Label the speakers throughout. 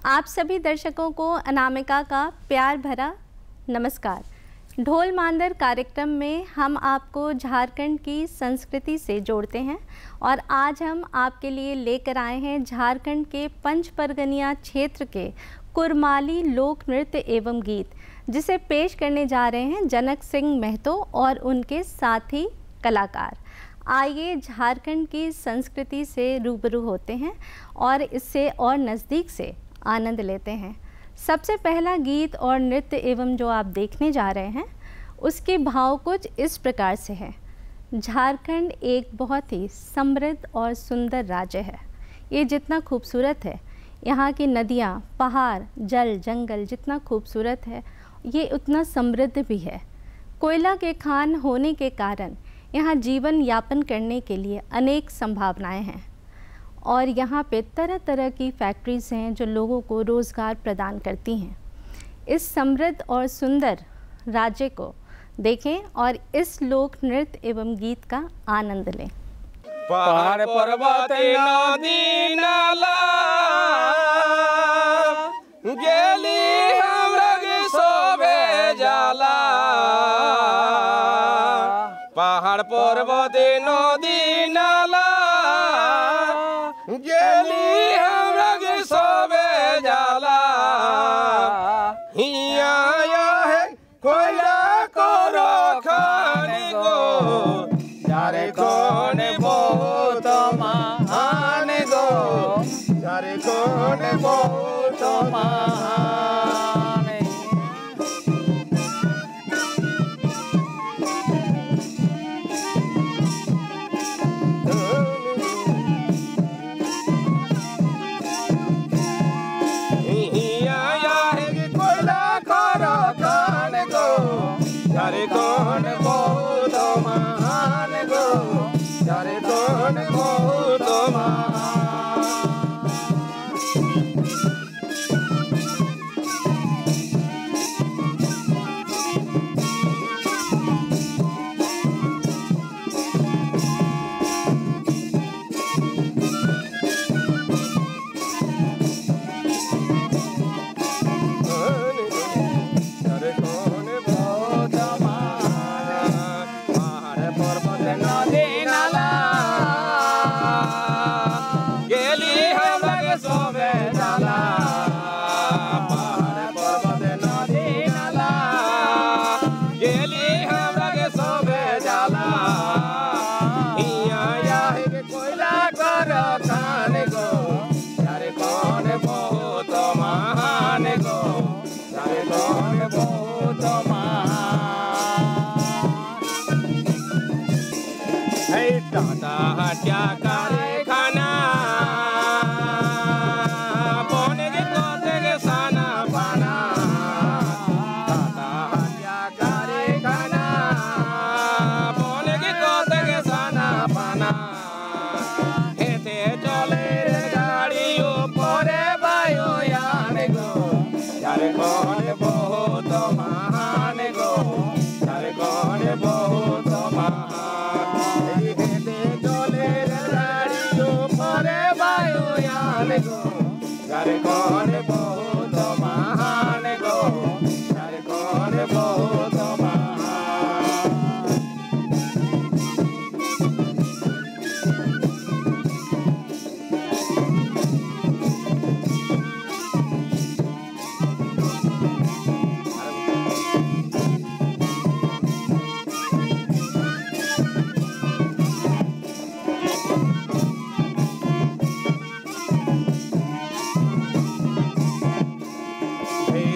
Speaker 1: आप सभी दर्शकों को अनामिका का प्यार भरा नमस्कार। ढोल मांदर कार्यक्रम में हम आपको झारखंड की संस्कृति से जोड़ते हैं और आज हम आपके लिए लेकर आए हैं झारखंड के पंच परगनिया क्षेत्र के कुरमाली लोक नृत्य एवं गीत, जिसे पेश करने जा रहे हैं जनक सिंह महतो और उनके साथी कलाकार। आइए झारखंड की संस्कृति से रूबरू होते हैं और इससे और नज़दीक से आनंद लेते हैं। सबसे पहला गीत और नृत्य एवं जो आप देखने जा रहे हैं उसके भाव कुछ इस प्रकार से है। झारखंड एक बहुत ही समृद्ध और सुंदर राज्य है। ये जितना खूबसूरत है, यहाँ की नदियाँ, पहाड़, जल, जंगल जितना खूबसूरत है, ये उतना समृद्ध भी है। कोयला के खान होने के कारण यहाँ जीवन यापन करने के लिए अनेक संभावनाएं हैं और यहाँ पे तरह तरह की फैक्ट्रीज़ हैं जो लोगों को रोज़गार प्रदान करती हैं। इस समृद्ध और सुंदर राज्य को देखें और इस लोक नृत्य एवं गीत का आनंद लें।
Speaker 2: पहाड़ पर्वत नदी नाला गेली हमरा के सोबे जाला। पहाड़ पर्वत नदी नाला गेली हमरा के सोबे जाला। हिया है कोयला करो खाने को यारे कौन बहुत महान गो, यारे कौन बहुत महान। कोयला करो खाने को यारे कौन बहुत महान गो, यारे कौन बहुत महान। टाटा हटिया कारखाना बोने के तोते के साना पाना। टाटा हटिया कारखाना बोने के तोते के साना पाना। हेते चले रे गाड़ी ऊपरे बायो याने गो, यारे कौन बहुत महान गो, यारे कौन बहुत महान। यारे कौन बहुत महान गो, यारे कौन बहुत महान।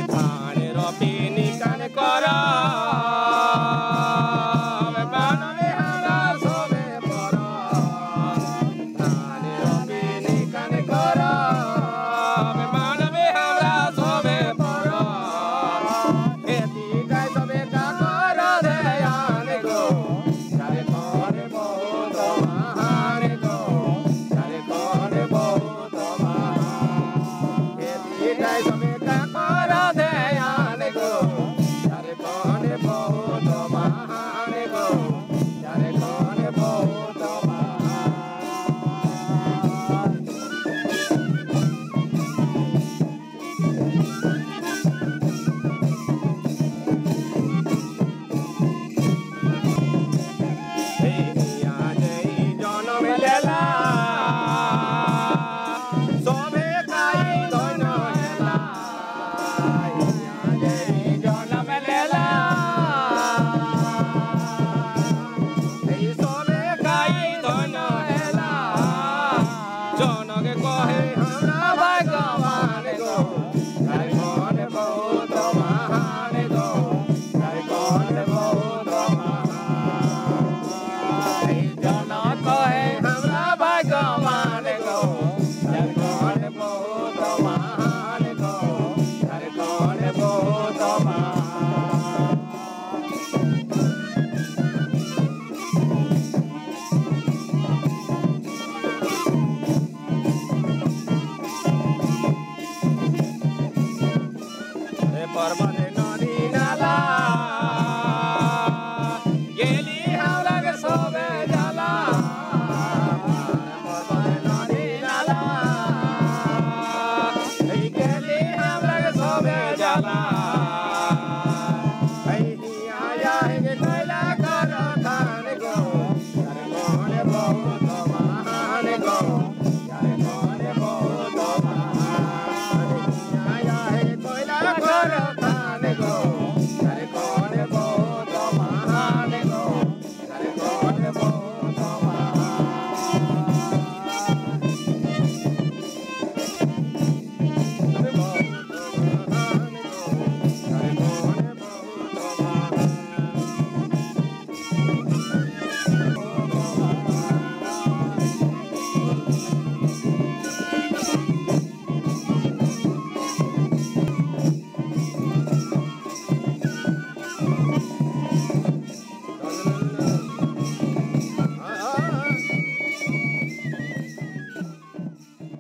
Speaker 2: धान रोपी निकान कर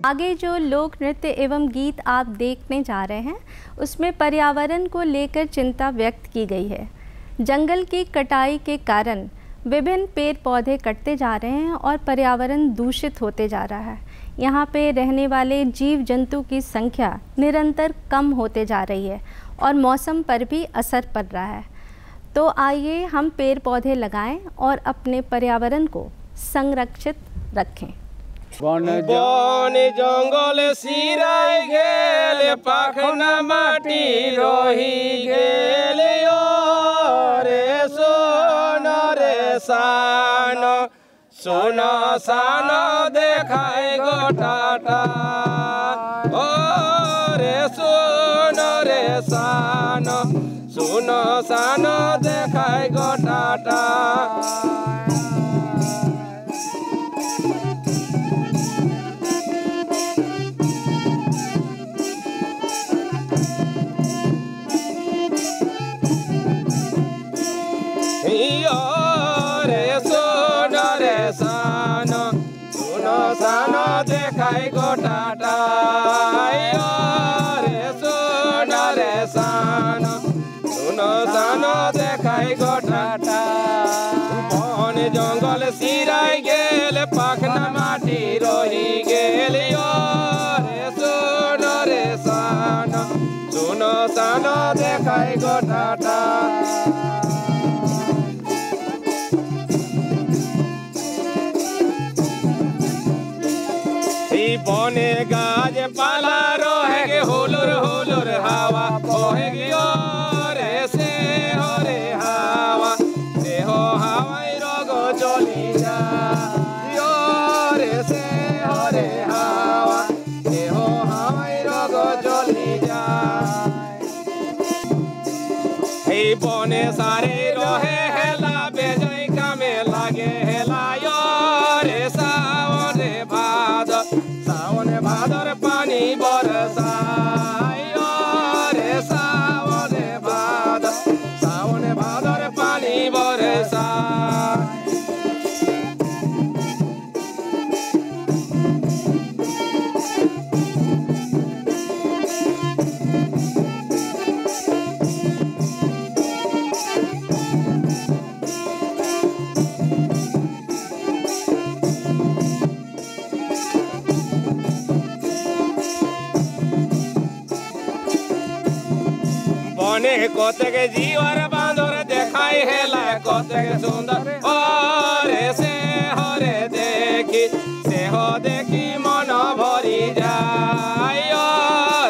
Speaker 1: आगे जो लोक नृत्य एवं गीत आप देखने जा रहे हैं उसमें पर्यावरण को लेकर चिंता व्यक्त की गई है। जंगल की कटाई के कारण विभिन्न पेड़ पौधे कटते जा रहे हैं और पर्यावरण दूषित होते जा रहा है। यहाँ पे रहने वाले जीव जंतु की संख्या निरंतर कम होते जा रही है और मौसम पर भी असर पड़ रहा है। तो आइए हम पेड़ पौधे लगाएं और अपने पर्यावरण को संरक्षित रखें।
Speaker 2: बन जंगल सिराई गेल, पाखना माटी रही गेल, रे सोन रे सान, सोन सान देखाय गोटाटा, ओ रे सोन रे सान, सोन सान देखाय गोटाटा। सानो देखाय गोटाटा, रे सोन रे सानो, सुनो सानो देखाय गोटाटा। बन जंगल सिराई गेल, पाखना माटी रही गेल, रे सोन रे सानो, सुनो सानो देखाय गोटाटा। बने गाज पाला रोहेगे, हुलुर हुलुर हवा बहेगी, रे से हो रे हवा, से हो हवाई रोगो चली जा, रे से हो रे हवा, से हो हवाई रोगो चली जा। बने सारे रोहे हेला, बेजई कामे लागे हेला, रे सावन रे भादर, सावन भादर पानी बरसाय, रे सावन भादर, सावन भादर पानी बरसाय। बने कतेक जीवर बांदर देखाय हेला, कतेक सुंदर रे से हरे देखी, से हो देखी मन भरी जाय,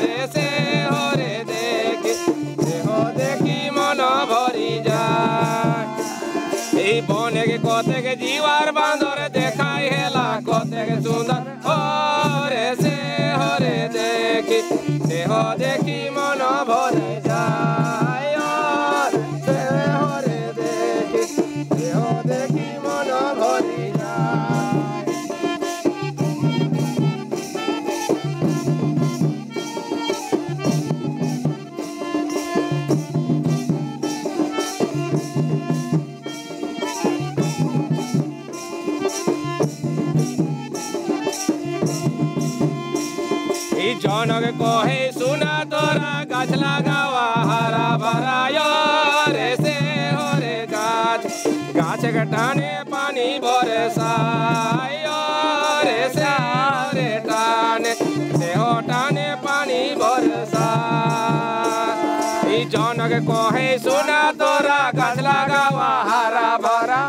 Speaker 2: रे से हरे देखी, से हो देखी मन भरी जाय। बने कतेक जीवर बांदर देखाय हेला, कतेक सुंदर रे से हरे देखी, से हो देखी मन भरी जाय, से हरे देखी, से हो देखी मन भरी जाय। जनक कहे सुना तोरा गाछ लगावा हरा भरा, रे से हो रे गाछ, गाछ के टाने पानी बरसाय, रे से रे टाने, से हो टाने पानी बरसाय। जनक कहे सुना तोरा गाछ लगावा हरा भरा,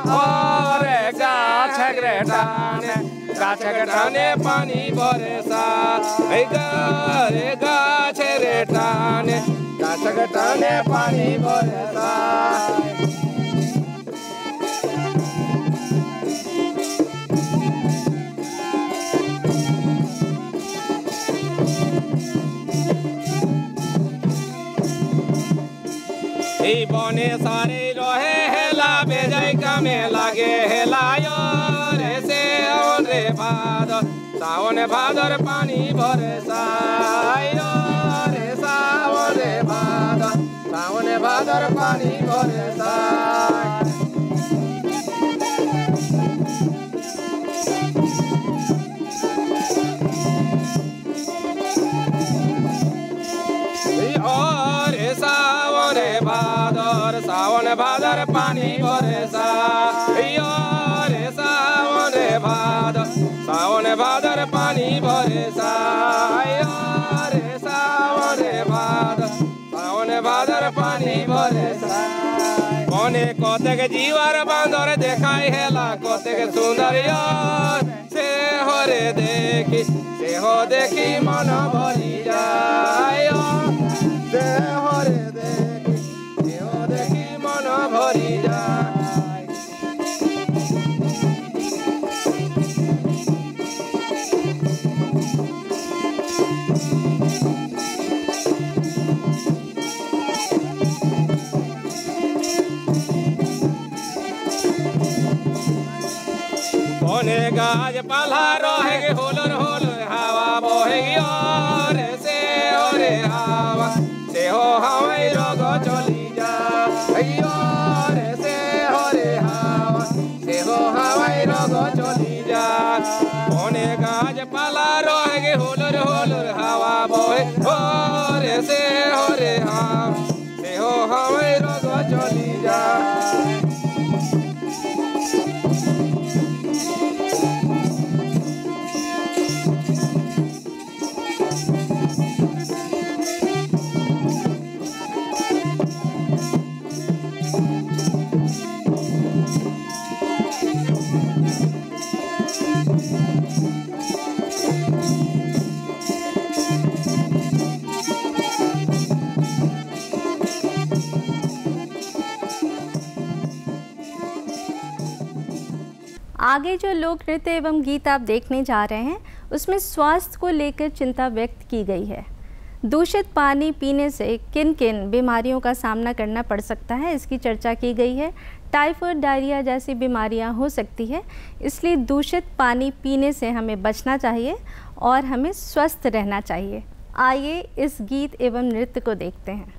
Speaker 2: रे गाछ के टाने, गाछ के टाने पानी बरसाय, रे गाछ रे टाने, गाछ के टाने पानी बरसाय। बने सारे रहे हेला, बेजई कामे लागे हेला, रे से रे भादर, सावन भादर पानी बरसाय, रे सावन भादर, सावन भादर पानी बरसाय। सावन भादर पानी बरसा यो रे सावन भादर सावन भादर पानी बरसा यो रे सावन भादर सावन भादर पानी बरसा कोने कतेक जीवार बांदर देखाई हेला कतेक सुंदर से हरे देखी मन भरी जाय से हरे देखी मन भरी जाय कोने गाज पाला रहेगी होलर होलर हवा बहेगी और से ओरे हवा से हो हवाई रोग चली जा और से ओरे हवा से हो हवाई रोग चली जा कोने गाज पाला रहेगी होलर होलर हवा बहे और से ओरे हवा से हो हवाई रोग चली जा
Speaker 1: आगे जो लोक नृत्य एवं गीत आप देखने जा रहे हैं उसमें स्वास्थ्य को लेकर चिंता व्यक्त की गई है। दूषित पानी पीने से किन किन बीमारियों का सामना करना पड़ सकता है इसकी चर्चा की गई है। टाइफाइड डायरिया जैसी बीमारियां हो सकती है, इसलिए दूषित पानी पीने से हमें बचना चाहिए और हमें स्वस्थ रहना चाहिए। आइए इस गीत एवं नृत्य को देखते हैं।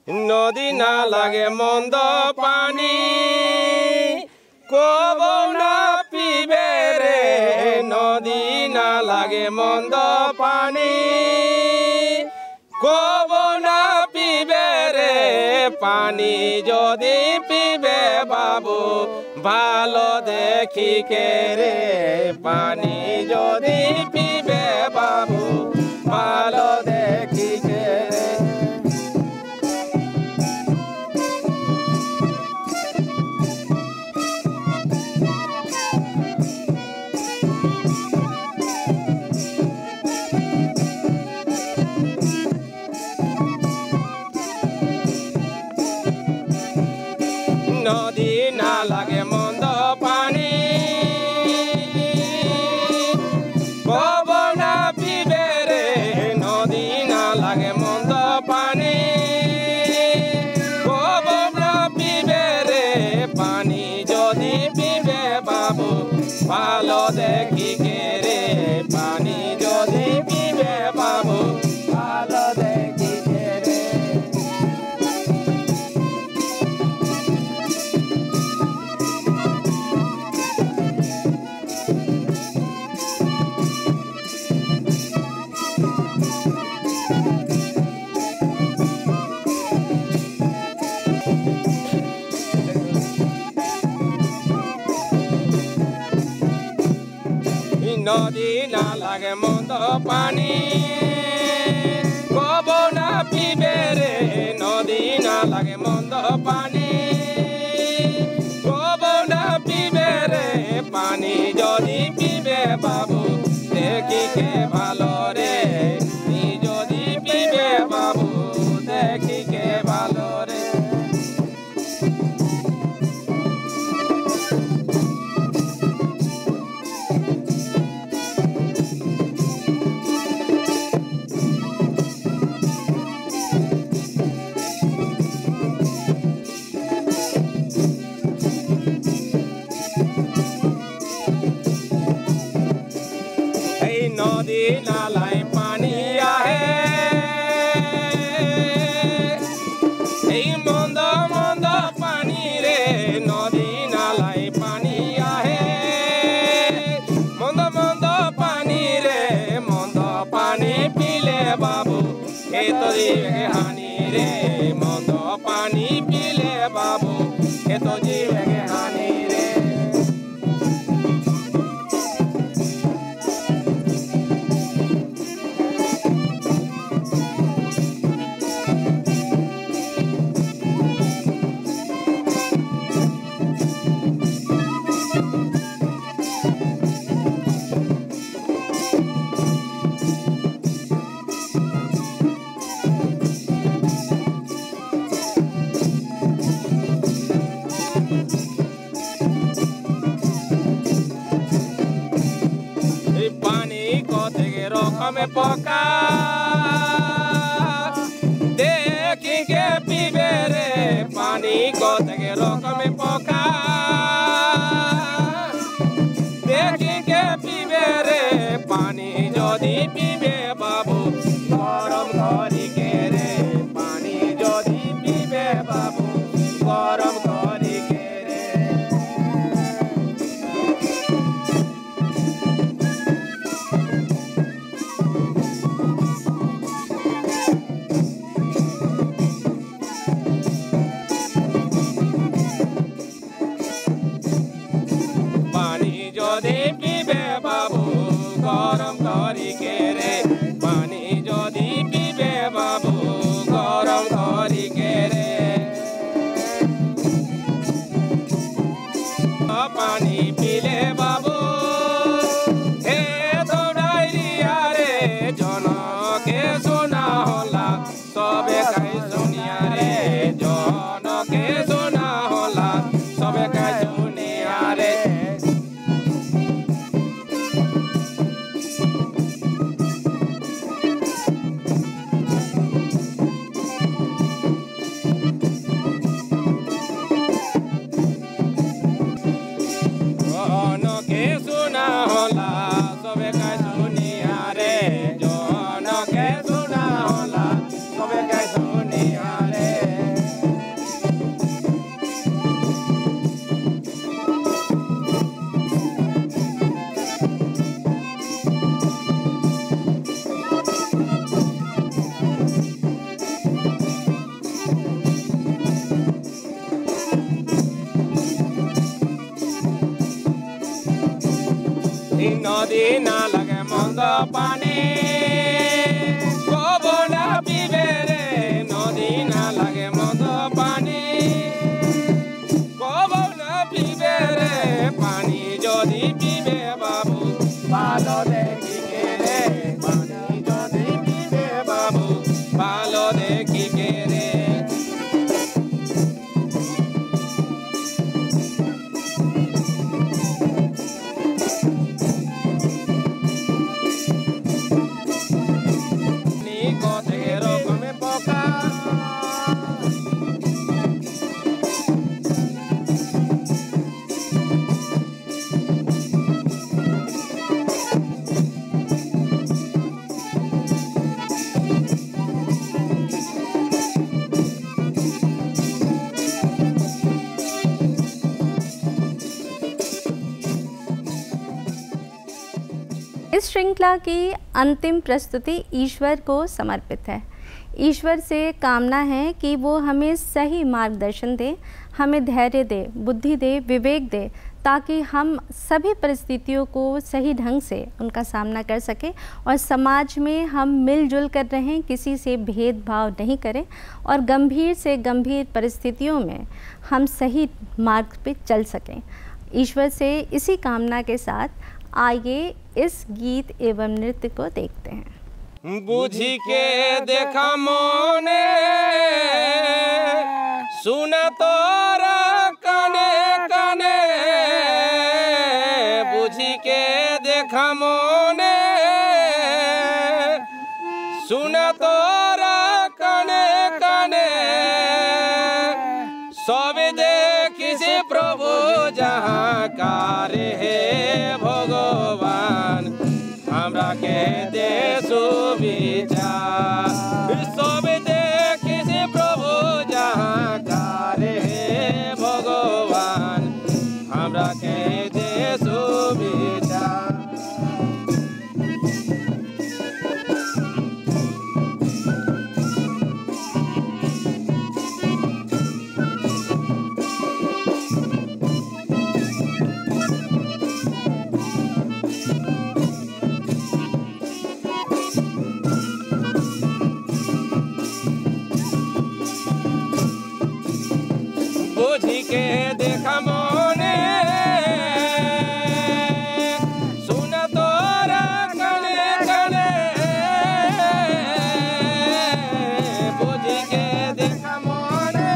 Speaker 2: नदी ना लागे मंद पानी कबो ना पीबे रे नदी ना लागे मंद पानी कबो ना पीबे रे पानी जदि पीबे बाबू भालो देखी के रे पानी जदि पीबे बाबू भालो देखी के रे नदी ना लागे मंद पानी कबो ना पीबे रे नदी ना लागे मंद पानी कबो ना पीबे रे पानी जदि पीबे बाबू भालो देखी के रे पानी जदि पीबे बाबू भालो देखी के रे नदी ना लागे मंद पानी कबो ना पीबे रे नदी ना लागे मंद पानी कबो ना पीबे रे पानी जदि पीबे बाबू देखी के भालो रे जदि पीबे बाबू देखी के भालो रे तो जीवे के हानि रे में पोका देखी के पीबे रे पानी को तगे रोक में पोका देखी के पीबे रे पानी जोदी पीबे बाबू गरम करी के रे पानी जोदी पीबे बाबू गरम करी के रे गरम करी के रे पानी जोदी पीबे बाबू गरम करी के रे पानी पीले बाबू हे तो डायरिया रे जन के सुना होला सबे कई सुनिया रे जन के सुना होला सबे कई सुनिया रे नदी ना लगे मंद पानी कबो ना पीबे रे नदी ना लगे मंद पानी कबो ना पीबे रे पानी जोदी पीबे बाबू भालो देखी के रे पानी जोदी पीबे बाबू भालो देखी के रे
Speaker 1: इस श्रृंखला की अंतिम प्रस्तुति ईश्वर को समर्पित है। ईश्वर से कामना है कि वो हमें सही मार्गदर्शन दे, हमें धैर्य दे, बुद्धि दे, विवेक दे, ताकि हम सभी परिस्थितियों को सही ढंग से उनका सामना कर सकें और समाज में हम मिलजुल कर रहें, किसी से भेदभाव नहीं करें और गंभीर से गंभीर परिस्थितियों में हम सही मार्ग पे चल सकें। ईश्वर से इसी कामना के साथ आइए इस गीत एवं नृत्य को देखते हैं।
Speaker 2: बुझी के देखा मोने सुन तोरा कने कने बुझी के देखा मोने सुन तोरा कने कने सब देखी से प्रभु जहाँ कार्य है भगवान हमरा के दे सुविचार सब देखी से प्रभु जहाँ कार्य है भगवान हमरा के दे सुविचार। बुझी के देखा मोने सुन तोरा कने कने बुझी के देखा मोने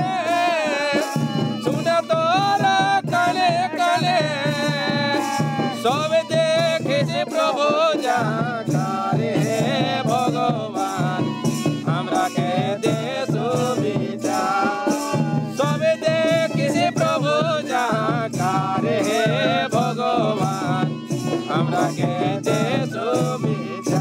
Speaker 2: सुन तोरा कने कने सब देखे से प्रभु जाकारे भगवान हमरा के दे सुविधा सब देखे से प्रभु जाकारे भगवान हमरा के दे सुविधा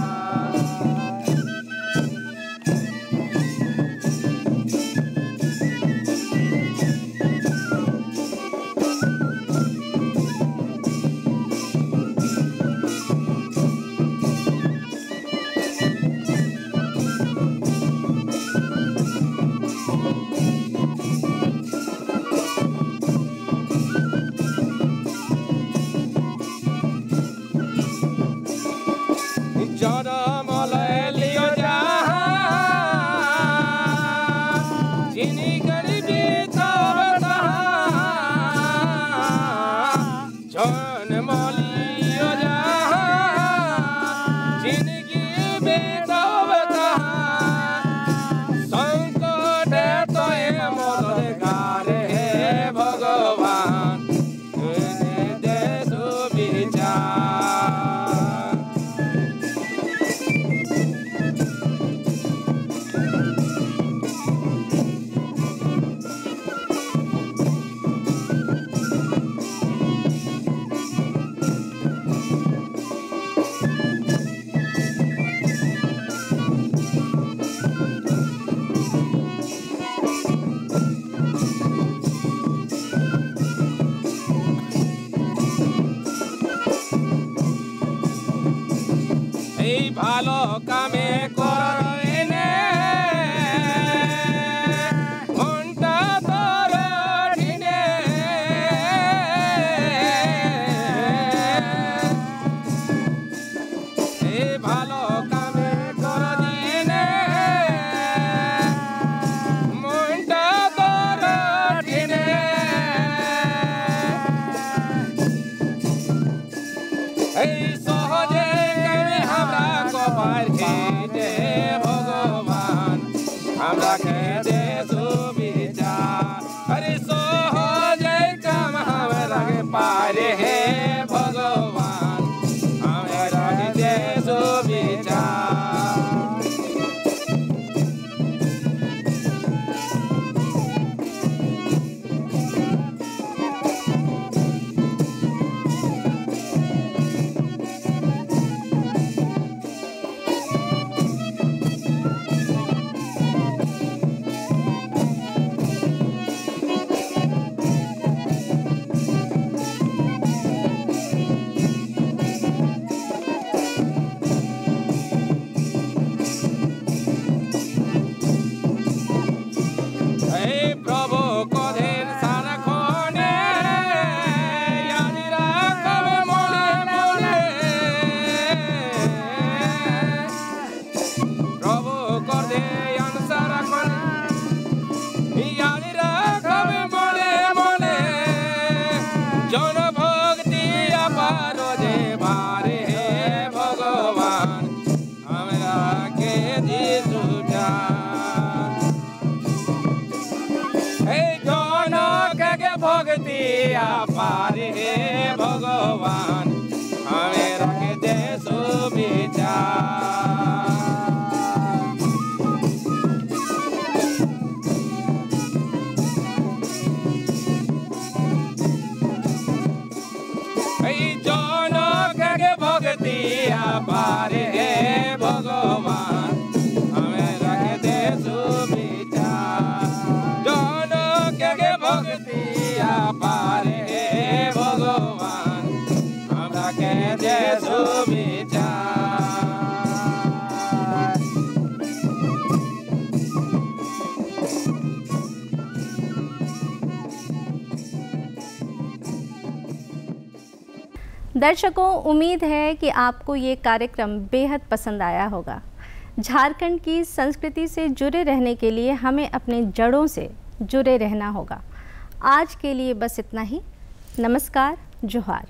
Speaker 2: ভালো কামে করইনে মনটা তোর ঠিনে এই ভালো কামে করইনে মনটা তোর ঠিনে এই সহজে भगवान हमरा के दे सुविधा अरे सहज काम हमरा के पारे हे भगवान हमरा के दे सुविधा पारे हे भगवान हमें रख दे सुविधा जनक के भक्ति पारे हे भगवान हमें रख दे सुविधा जनक के भक्ति पारे भगवान हमरा के दे सुविधा
Speaker 1: दर्शकों, उम्मीद है कि आपको ये कार्यक्रम बेहद पसंद आया होगा। झारखंड की संस्कृति से जुड़े रहने के लिए हमें अपने जड़ों से जुड़े रहना होगा। आज के लिए बस इतना ही। नमस्कार, जोहार।